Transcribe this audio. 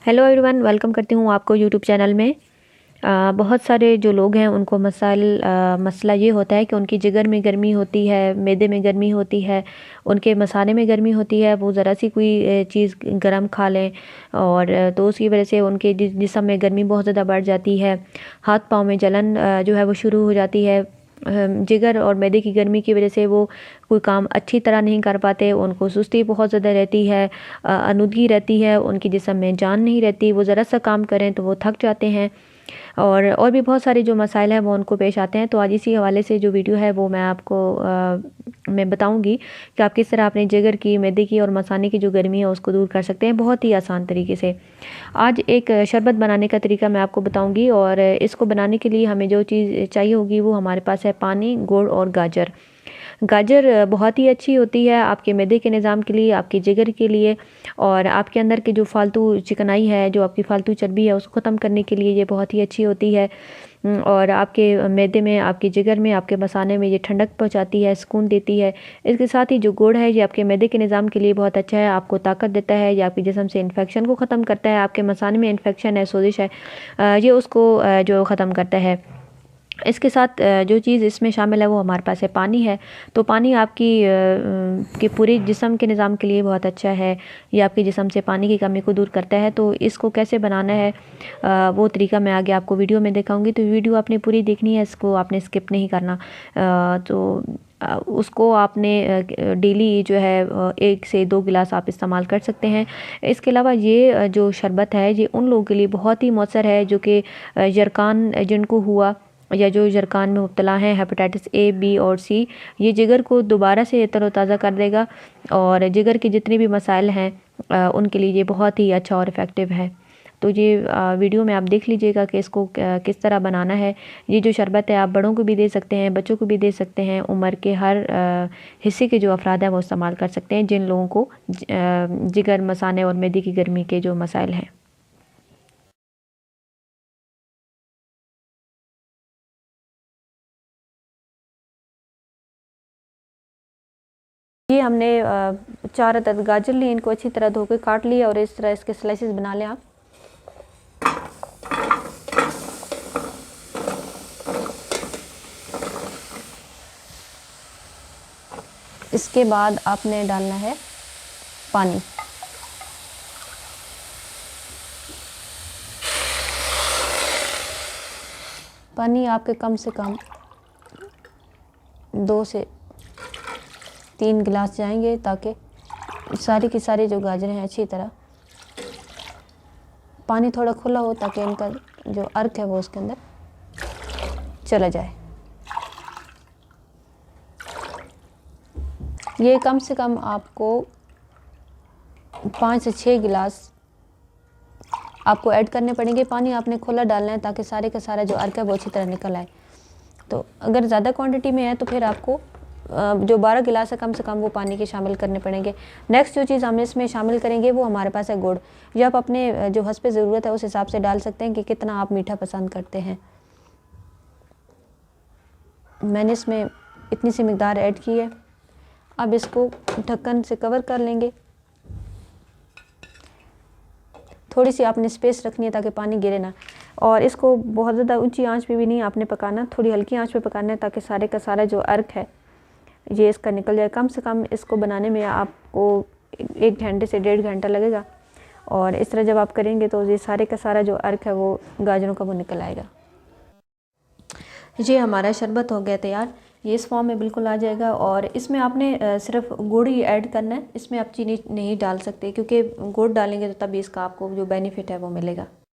Hello everyone, welcome करती हूँ आपको यूट्यूब चैनल में। बहुत सारे जो लोग हैं उनको मसला ये होता है कि उनकी जिगर में गर्मी होती है, मैदे में गर्मी होती है, उनके मसाले में गर्मी होती है। वो ज़रा सी कोई चीज़ गरम खा लें और तो उसकी वजह से उनके जिस्म में गर्मी बहुत ज़्यादा बढ़ जाती है। हाथ पाँव में जलन जो है वो शुरू हो जाती है। जिगर और मैदे की गर्मी की वजह से वो कोई काम अच्छी तरह नहीं कर पाते, उनको सुस्ती बहुत ज़्यादा रहती है, आलूदगी रहती है, उनकी जिस्म में जान नहीं रहती। वो ज़रा सा काम करें तो वो थक जाते हैं और भी बहुत सारे जो मसाइल हैं वो उनको पेश आते हैं। तो आज इसी हवाले से जो वीडियो है वो मैं आपको मैं बताऊंगी कि आप किस तरह अपने जिगर की, मैदे की और मसाने की जो गर्मी है उसको दूर कर सकते हैं बहुत ही आसान तरीके से। आज एक शरबत बनाने का तरीका मैं आपको बताऊंगी और इसको बनाने के लिए हमें जो चीज़ चाहिए होगी वो हमारे पास है पानी, गुड़ और गाजर। गाजर बहुत ही अच्छी होती है आपके मैदे के निज़ाम के लिए, आपके जिगर के लिए और आपके अंदर के जो फालतू चिकनाई है, जो आपकी फालतू चर्बी है उसको ख़त्म करने के लिए ये बहुत ही अच्छी होती है। और आपके मैदे में, आपके जिगर में, आपके मसाने में ये ठंडक पहुंचाती है, सुकून देती है। इसके साथ ही जो गुड़ है ये आपके मैदे के निज़ाम के लिए बहुत अच्छा है, आपको ताकत देता है, ये आपके जिस्म से इन्फेक्शन को ख़त्म करता है। आपके मसाने में इन्फेक्शन है, सोजिश है, ये उसको जो ख़त्म करता है। इसके साथ जो चीज़ इसमें शामिल है वो हमारे पास है पानी है। तो पानी आपकी के पूरे जिस्म के निज़ाम के लिए बहुत अच्छा है। ये आपके जिस्म से पानी की कमी को दूर करता है। तो इसको कैसे बनाना है वो तरीका मैं आगे आपको वीडियो में दिखाऊंगी। तो वीडियो आपने पूरी देखनी है, इसको आपने स्किप नहीं करना। उसको आपने डेली जो है 1 से 2 गिलास आप इस्तेमाल कर सकते हैं। इसके अलावा ये जो शरबत है ये उन लोगों के लिए बहुत ही मौसर है जो कि जरकान जिनको हुआ या जो जरकान में मुब्तला हैं, हेपेटाइटिस ए, बी और सी। ये जिगर को दोबारा से तरोताज़ा कर देगा और जिगर के जितने भी मसाइल हैं उनके लिए ये बहुत ही अच्छा और इफ़ेक्टिव है। तो ये वीडियो में आप देख लीजिएगा कि इसको किस तरह बनाना है। ये जो शरबत है आप बड़ों को भी दे सकते हैं, बच्चों को भी दे सकते हैं। उम्र के हर हिस्से के जो अफराद हैं वो इस्तेमाल कर सकते हैं जिन लोगों को जिगर, मसाने और मैदे की गर्मी के जो मसाइल हैं। ये हमने 4 अदद गाजर लिए, इनको अच्छी तरह धो के काट लिया और इस तरह इसके स्लाइसेस बना लें आप। इसके बाद आपने डालना है पानी। पानी आपके कम से कम 2 से 3 गिलास जाएंगे ताकि सारी की सारी जो गाजरें हैं अच्छी तरह, पानी थोड़ा खुला हो ताकि इनका जो अर्क है वो उसके अंदर चला जाए। ये कम से कम आपको 5 से 6 गिलास आपको ऐड करने पड़ेंगे। पानी आपने खुला डालना है ताकि सारे का सारा जो अर्क है वो अच्छी तरह निकल आए। तो अगर ज़्यादा क्वांटिटी में है तो फिर आपको जो 12 गिलास है कम से कम वो पानी के शामिल करने पड़ेंगे। नेक्स्ट जो चीज़ हम इसमें शामिल करेंगे वो हमारे पास है गुड़। ये आप अपने जो हस्बे ज़रूरत है उस हिसाब से डाल सकते हैं कि कितना आप मीठा पसंद करते हैं। मैंने इसमें इतनी सी मिकदार ऐड की है। अब इसको ढक्कन से कवर कर लेंगे। थोड़ी सी आपने स्पेस रखनी है ताकि पानी गिरे ना, और इसको बहुत ज़्यादा ऊंची आंच पे भी नहीं आपने पकाना, थोड़ी हल्की आंच पे पकाना है ताकि सारे का सारा जो अर्क है ये इसका निकल जाए। कम से कम इसको बनाने में आपको 1 घंटे से 1.5 घंटा लगेगा और इस तरह जब आप करेंगे तो ये सारे का सारा जो अर्क है वो गाजरों का वो निकल आएगा। ये हमारा शरबत हो गया तैयार। ये इस फॉर्म में बिल्कुल आ जाएगा और इसमें आपने सिर्फ गुड़ ही ऐड करना है। इसमें आप चीनी नहीं डाल सकते क्योंकि गुड़ डालेंगे तो तभी इसका आपको जो बेनिफिट है वो मिलेगा।